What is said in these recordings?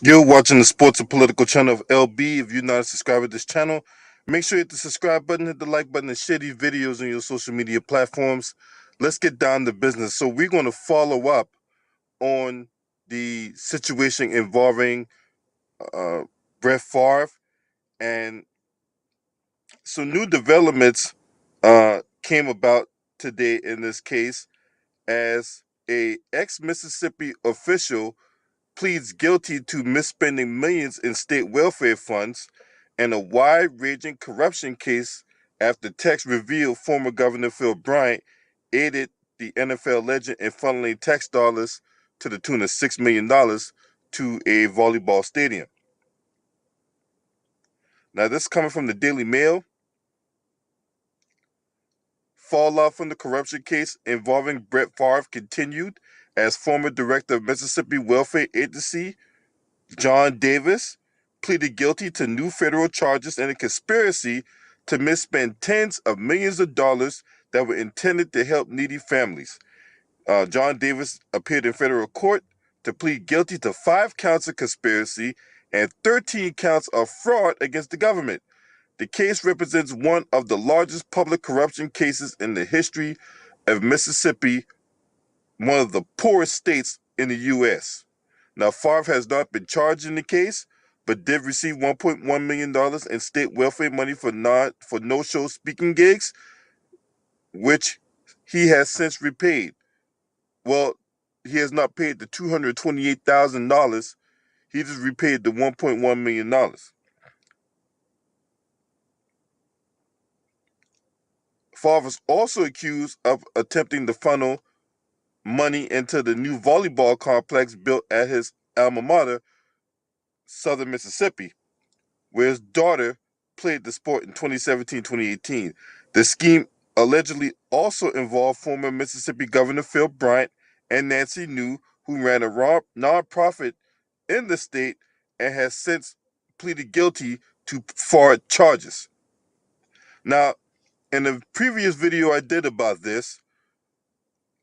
You're watching the sports and political channel of LB. If you're not a subscriber to this channel, make sure you hit the subscribe button, hit the like button, and share these videos on your social media platforms. Let's get down to business. So we're going to follow up on the situation involving uh, Brett Favre, and some new developments came about today in this case as a ex-Mississippi official pleads guilty to misspending millions in state welfare funds and a wide-ranging corruption case after text revealed former Governor Phil Bryant aided the NFL legend in funneling tax dollars to the tune of $6 million to a volleyball stadium. Now, this is coming from the Daily Mail. Fallout from the corruption case involving Brett Favre continued as former director of Mississippi Welfare Agency John Davis pleaded guilty to new federal charges and a conspiracy to misspend tens of millions of dollars that were intended to help needy families. John Davis appeared in federal court to plead guilty to 5 counts of conspiracy and 13 counts of fraud against the government. The case represents one of the largest public corruption cases in the history of Mississippi, one of the poorest states in the U.S. Now, Favre has not been charged in the case, but did receive $1.1 million in state welfare money for no-show speaking gigs, which he has since repaid. Well, he has not paid the $228,000. He just repaid the $1.1 million. Favre is also accused of attempting to funnel money into the new volleyball complex built at his alma mater, Southern Mississippi, where his daughter played the sport in 2017-2018. The scheme allegedly also involved former Mississippi Governor Phil Bryant and Nancy New, who ran a nonprofit in the state and has since pleaded guilty to fraud charges. Now, in the previous video I did about this,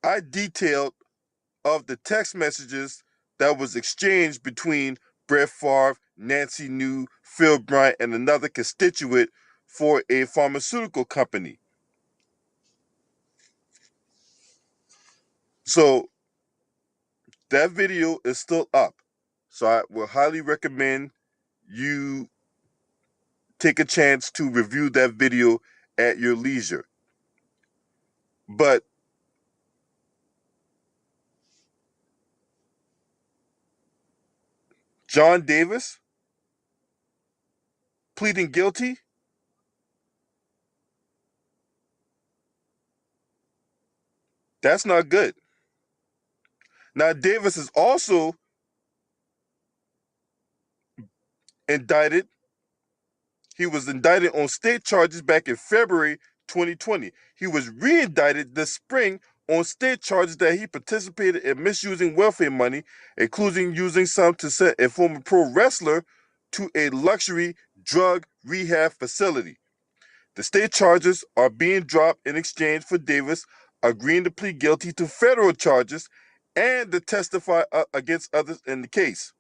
I detailed of the text messages that was exchanged between Brett Favre, Nancy New, Phil Bryant, and another constituent for a pharmaceutical company. So that video is still up. So I will highly recommend you take a chance to review that video at your leisure. But John Davis pleading guilty, that's not good. Now, Davis is also indicted. He was indicted on state charges back in February 2020. He was re-indicted this spring on state charges that he participated in misusing welfare money, including using some to send a former pro wrestler to a luxury drug rehab facility. The state charges are being dropped in exchange for Davis agreeing to plead guilty to federal charges and to testify against others in the case.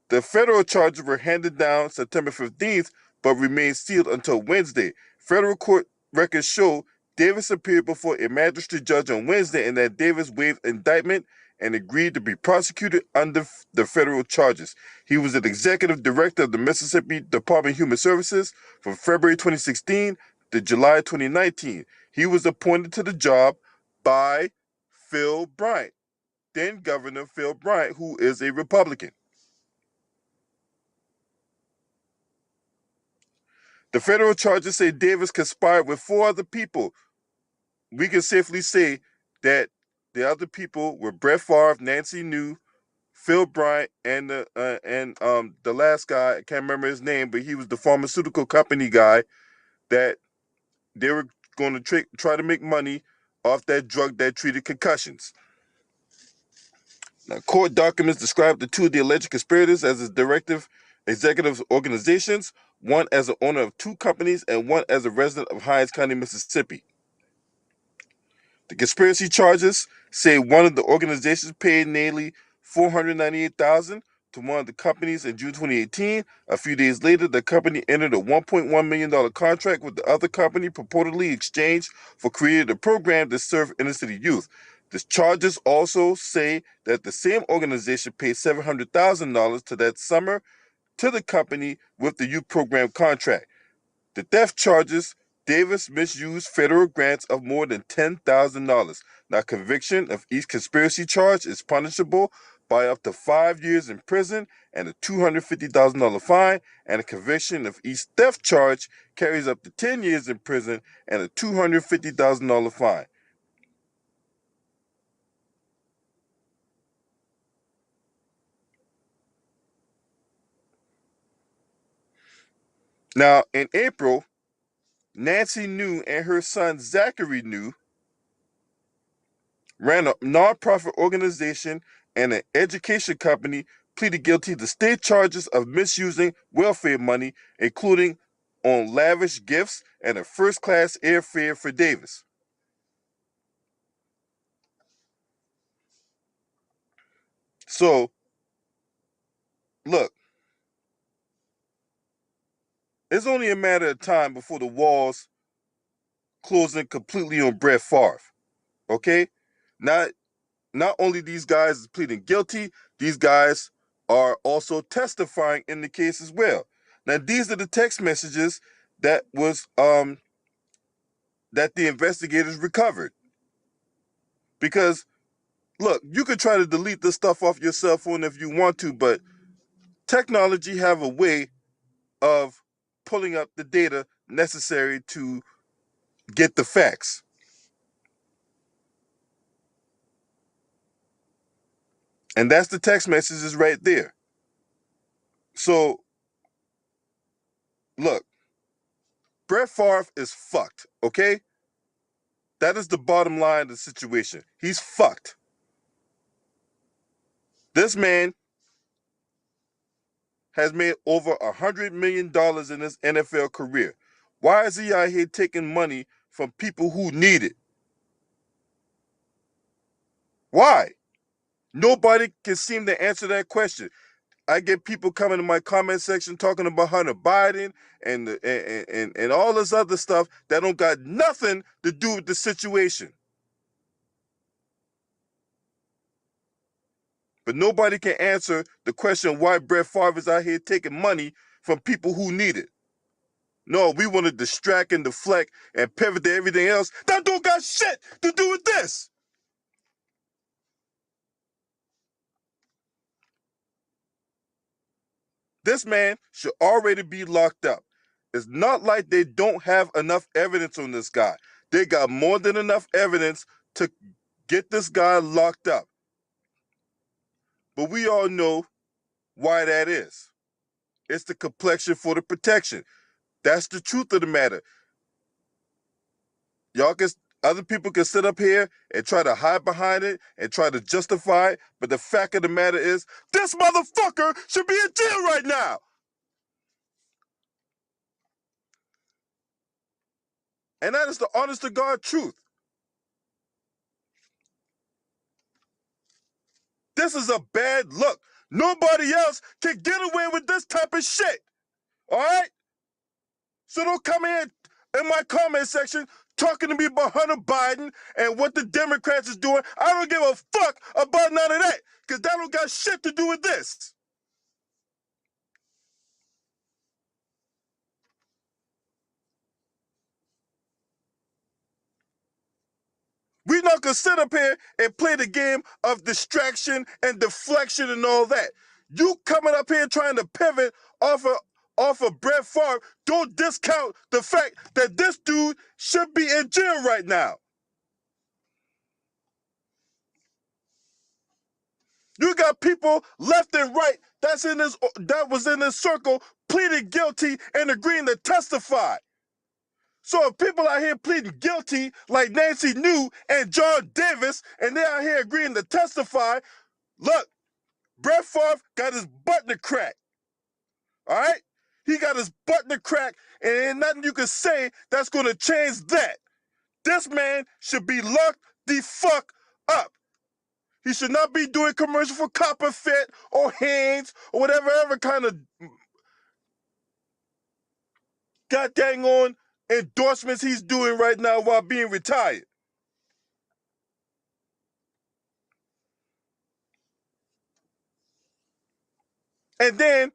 The federal charges were handed down September 15th, but remain sealed until Wednesday. Federal court records show Davis appeared before a magistrate judge on Wednesday and that Davis waived indictment and agreed to be prosecuted under the federal charges. He was an executive director of the Mississippi Department of Human Services from February 2016 to July 2019. He was appointed to the job by Phil Bryant, then Governor Phil Bryant, who is a Republican. The federal charges say Davis conspired with 4 other people. We can safely say that the other people were Brett Favre, Nancy New, Phil Bryant, and the last guy, I can't remember his name, but he was the pharmaceutical company guy that they were going to try to make money off that drug that treated concussions. Now, court documents describe the 2 of the alleged conspirators as his executive organizations, one as the owner of 2 companies and one as a resident of Hinds County, Mississippi. The conspiracy charges say one of the organizations paid nearly $498,000 to one of the companies in June 2018. A few days later, the company entered a $1.1 million contract with the other company, purportedly exchanged for creating a program to serve inner city youth. The charges also say that the same organization paid $700,000 to that summer to the company with the youth program contract. The theft charges Davis misused federal grants of more than $10,000. Now, conviction of each conspiracy charge is punishable by up to 5 years in prison and a $250,000 fine, and a conviction of each theft charge carries up to 10 years in prison and a $250,000 fine. Now, in April, Nancy New and her son Zachary New ran a nonprofit organization and an education company, pleaded guilty to state charges of misusing welfare money, including on lavish gifts and a first-class airfare for Davis. So, look, it's only a matter of time before the walls closing completely on Brett Favre. Okay? Not only these guys pleading guilty, these guys are also testifying in the case as well. Now, these are the text messages that was that the investigators recovered. Because look, you could try to delete this stuff off your cell phone if you want to, but technology have a way of pulling up the data necessary to get the facts. And that's the text messages right there. So, look, Brett Favre is fucked, okay? That is the bottom line of the situation. He's fucked. This man has made over $100 million in his NFL career. Why is he out here taking money from people who need it? Why? Nobody can seem to answer that question. I get people coming in my comment section talking about Hunter Biden and all this other stuff that don't got nothing to do with the situation. But nobody can answer the question why Brett Favre is out here taking money from people who need it. No, we want to distract and deflect and pivot to everything else. That don't got shit to do with this. This man should already be locked up. It's not like they don't have enough evidence on this guy. They got more than enough evidence to get this guy locked up. But we all know why that is. It's the complexion for the protection. That's the truth of the matter. Other people can sit up here and try to hide behind it and try to justify it, but the fact of the matter is, this motherfucker should be in jail right now. And that is the honest to God truth. This is a bad look. Nobody else can get away with this type of shit. All right? So don't come in my comment section talking to me about Hunter Biden and what the Democrats is doing. I don't give a fuck about none of that, because that don't got shit to do with this. We're not gonna sit up here and play the game of distraction and deflection and all that. You coming up here trying to pivot off of Brett Favre, don't discount the fact that this dude should be in jail right now. You got people left and right that was in this circle pleading guilty and agreeing to testify. So if people out here pleading guilty like Nancy New and John Davis, and they're out here agreeing to testify, look, Brett Favre got his butt to crack. All right? He got his butt to crack, and ain't nothing you can say that's going to change that. This man should be locked the fuck up. He should not be doing commercial for Copper Fit or Hanes or whatever other kind of god dang on endorsements he's doing right now while being retired. And then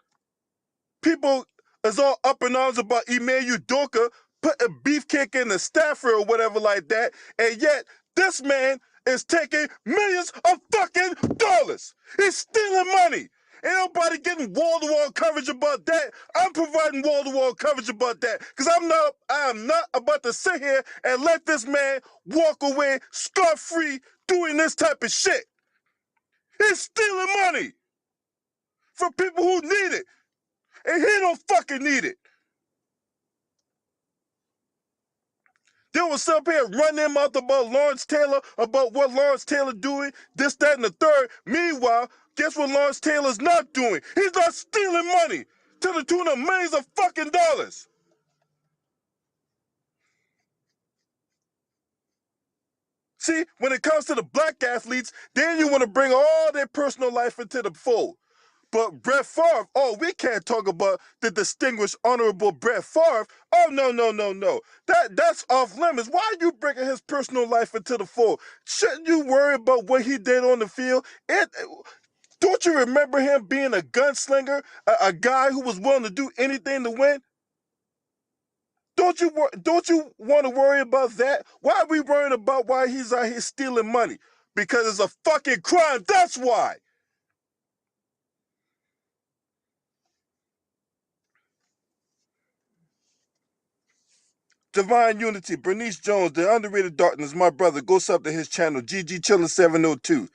people is all up in arms about Emmanuel Udoka putting beefcake in the staffer or whatever like that, and yet this man is taking millions of fucking dollars. He's stealing money. Ain't nobody getting wall-to-wall coverage about that. I'm providing wall-to-wall coverage about that because I'm not about to sit here and let this man walk away scot-free doing this type of shit. He's stealing money from people who need it, and he don't fucking need it. They will sit up here and run their mouth about Lawrence Taylor, about what Lawrence Taylor doing, this, that, and the third. Meanwhile, guess what Lawrence Taylor's not doing? He's not stealing money to the tune of millions of fucking dollars. See, when it comes to the black athletes, then you want to bring all their personal life into the fold. But Brett Favre, oh, we can't talk about the distinguished, honorable Brett Favre. Oh, no. That's off limits. Why are you bringing his personal life into the fold? Shouldn't you worry about what he did on the field? Don't you remember him being a gunslinger, a guy who was willing to do anything to win? Don't you want to worry about that? Why are we worrying about why he's out here stealing money? Because it's a fucking crime. That's why. Divine Unity, Bernice Jones, The Underrated Darkness, my brother. Go sub to his channel, GG Chillin' 702.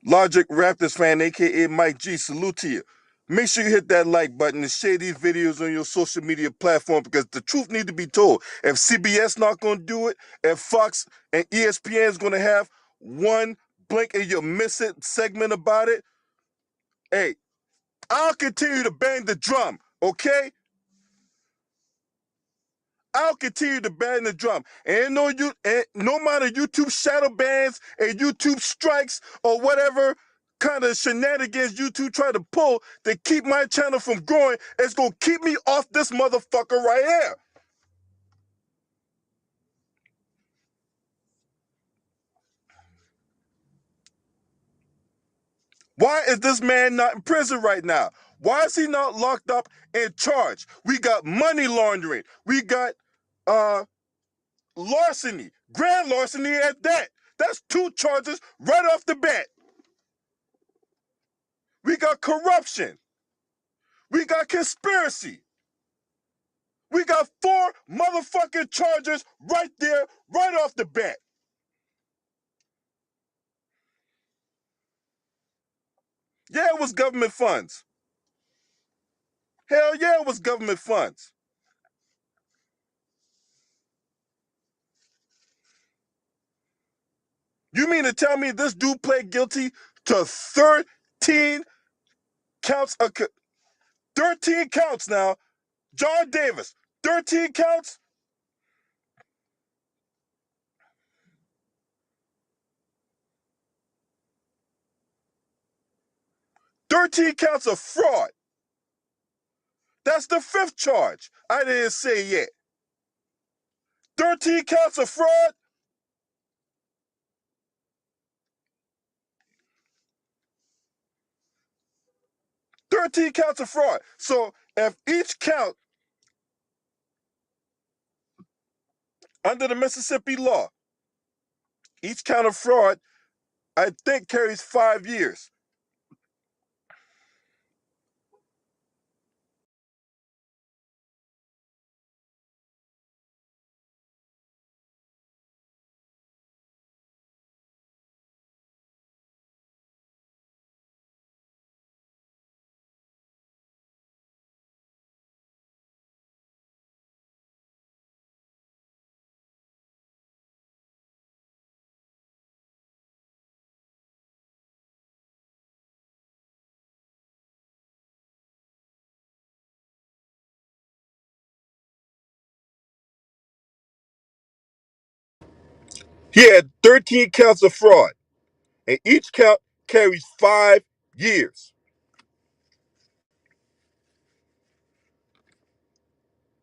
Logic Raptors fan, aka Mike G, salute to you. Make sure you hit that like button and share these videos on your social media platform because the truth needs to be told. If CBS not going to do it, if Fox and ESPN is going to have one blink and you'll miss it segment about it, hey, I'll continue to bang the drum, okay? I'll continue to bang the drum. And no matter YouTube shadow bans and YouTube strikes or whatever kind of shenanigans YouTube try to pull to keep my channel from growing, it's gonna keep me off this motherfucker right here. Why is this man not in prison right now? Why is he not locked up and charged? We got money laundering. We got larceny, grand larceny at that. That's 2 charges right off the bat. We got corruption. We got conspiracy. We got 4 motherfucking charges right there, right off the bat. Yeah, it was government funds. Hell yeah, it was government funds. You mean to tell me this dude pled guilty to 13 counts of 13 counts now? John Davis, 13 counts? 13 counts of fraud. That's the 5th charge. I didn't say yet. 13 counts of fraud? 13 counts of fraud. So if each count under the Mississippi law, each count of fraud, I think carries 5 years. He had 13 counts of fraud. and each count carries 5 years.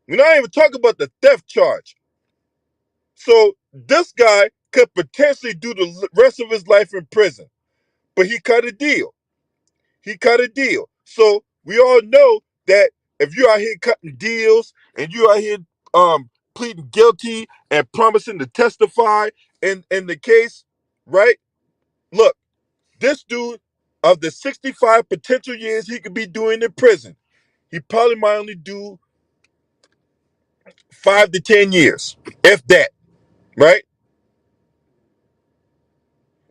We're not even talking about the theft charge. So this guy could potentially do the rest of his life in prison, but he cut a deal. He cut a deal. So we all know that if you're out here cutting deals and you're out here pleading guilty and promising to testify in the case, right? Look, this dude, of the 65 potential years he could be doing in prison, he probably might only do 5 to 10 years, if that, right?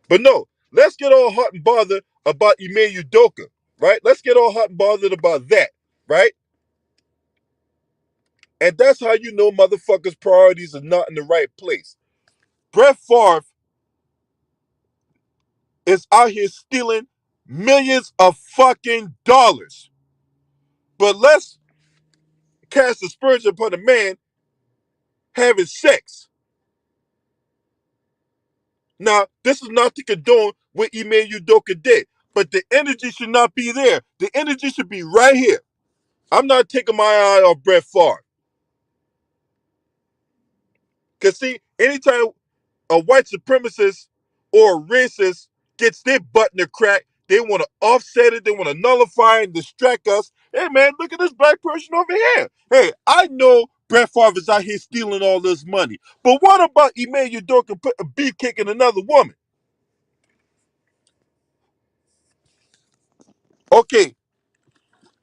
But no, let's get all hot and bothered about Ime Udoka, right? Let's get all hot and bothered about that, right? And that's how you know motherfuckers' priorities are not in the right place. Brett Favre is out here stealing millions of fucking dollars. But let's cast aspersion upon a man having sex. Now, this is not to condone what Ime Udoka did, but the energy should not be there. The energy should be right here. I'm not taking my eye off Brett Favre. Because, see, anytime a white supremacist or a racist gets their butt in the crack, they want to offset it, they want to nullify and distract us. Hey, man, look at this black person over here. Hey, I know Brett Favre is out here stealing all this money, but what about Ime Udoka putting a beefcake in another woman? Okay,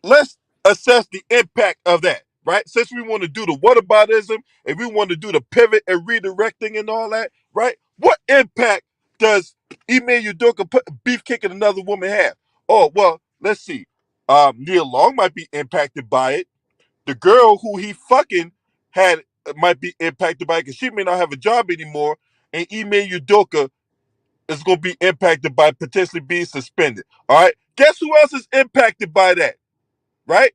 let's assess the impact of that, right? Since we want to do the whataboutism and we want to do the pivot and redirecting and all that, right? What impact does Ime Udoka put beefcake in another woman have? Oh, well, let's see. Nia Long might be impacted by it. The girl who he fucking had might be impacted by it because she may not have a job anymore. And Ime Udoka is going to be impacted by potentially being suspended. All right. Guess who else is impacted by that? Right?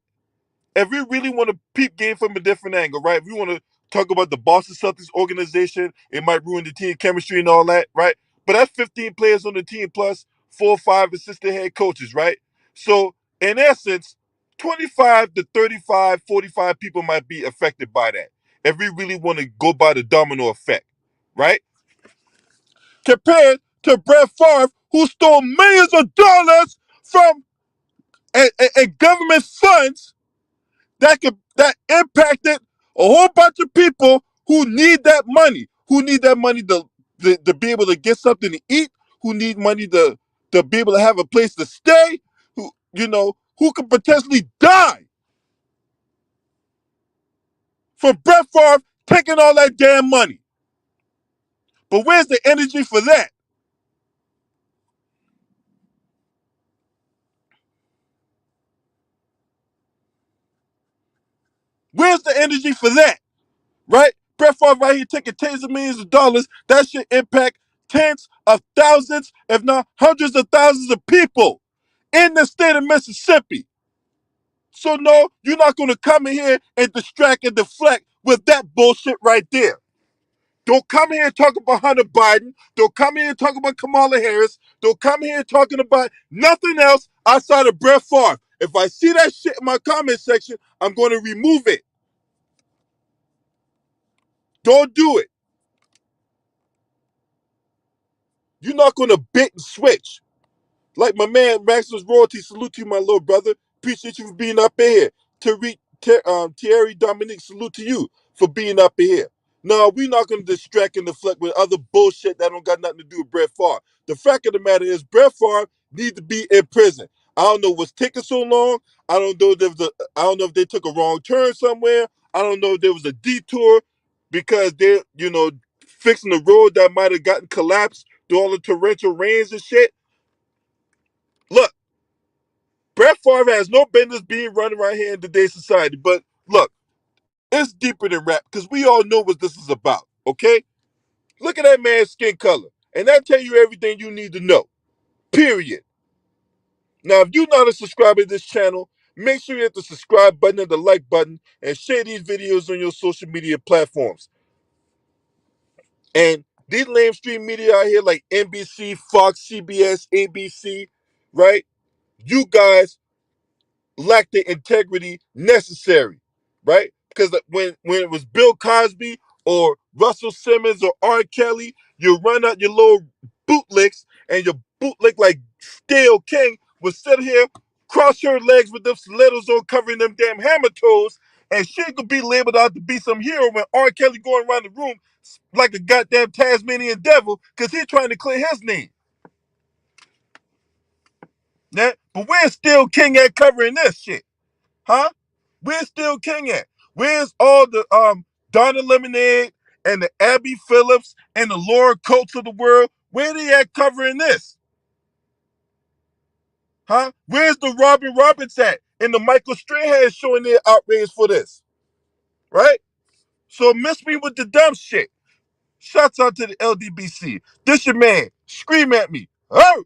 If we really want to peep game from a different angle, right? If we want to talk about the Boston Celtics organization, it might ruin the team chemistry and all that, right? But that's 15 players on the team plus 4 or 5 assistant head coaches, right? So in essence, 25 to 35, 45 people might be affected by that. If we really want to go by the domino effect, right? Compared to Brett Favre, who stole millions of dollars from and government funds that impacted a whole bunch of people who need that money, to be able to get something to eat, who need money to be able to have a place to stay, who could potentially die for Brett Favre taking all that damn money. But where's the energy for that? Where's the energy for that? Right? Brett Favre right here taking tens of millions of dollars. That should impact tens of thousands, if not hundreds of thousands of people in the state of Mississippi. So no, you're not going to come in here and distract and deflect with that bullshit right there. Don't come here and talk about Hunter Biden. Don't come here and talk about Kamala Harris. Don't come here and talking about nothing else outside of Brett Favre. If I see that shit in my comment section, I'm going to remove it. Don't do it. You're not going to bait and switch. Like my man Maximus Royalty, salute to you, my little brother. Appreciate you for being up in here. Thierry Dominique, salute to you for being up in here. No, we're not going to distract and deflect with other bullshit that don't got nothing to do with Brett Favre. The fact of the matter is, Brett Favre needs to be in prison. I don't know what's taking so long. I don't know I don't know if they took a wrong turn somewhere. I don't know if there was a detour because they're, fixing the road that might have gotten collapsed through all the torrential rains and shit. Look, Brett Favre has no business being running around here in today's society. But look, it's deeper than rap because we all know what this is about, okay? Look at that man's skin color. And that tell you everything you need to know, period. Now, if you're not a subscriber to this channel, make sure you hit the subscribe button and the like button and share these videos on your social media platforms. And these mainstream media out here like NBC, Fox, CBS, ABC, right? You guys lack the integrity necessary, right? Because when it was Bill Cosby or Russell Simmons or R. Kelly, you run out your little bootlicks and your bootlick like Stale King would sit here, cross her legs with them stilettos on, covering them damn hammer toes, and she could be labeled out to be some hero when R. Kelly going around the room like a goddamn Tasmanian devil because he's trying to clear his name. Yeah? But where's Stale King at covering this shit? Huh? Where's Still King at? Where's all the Donna Lemonade and the Abby Phillips and the Laura Coates of the world? Where they at covering this? Huh? Where's the Robin Roberts at? And the Michael Strahan showing their outrage for this? Right? So miss me with the dumb shit. Shouts out to the LDBC. This your man. Scream at me. Oh!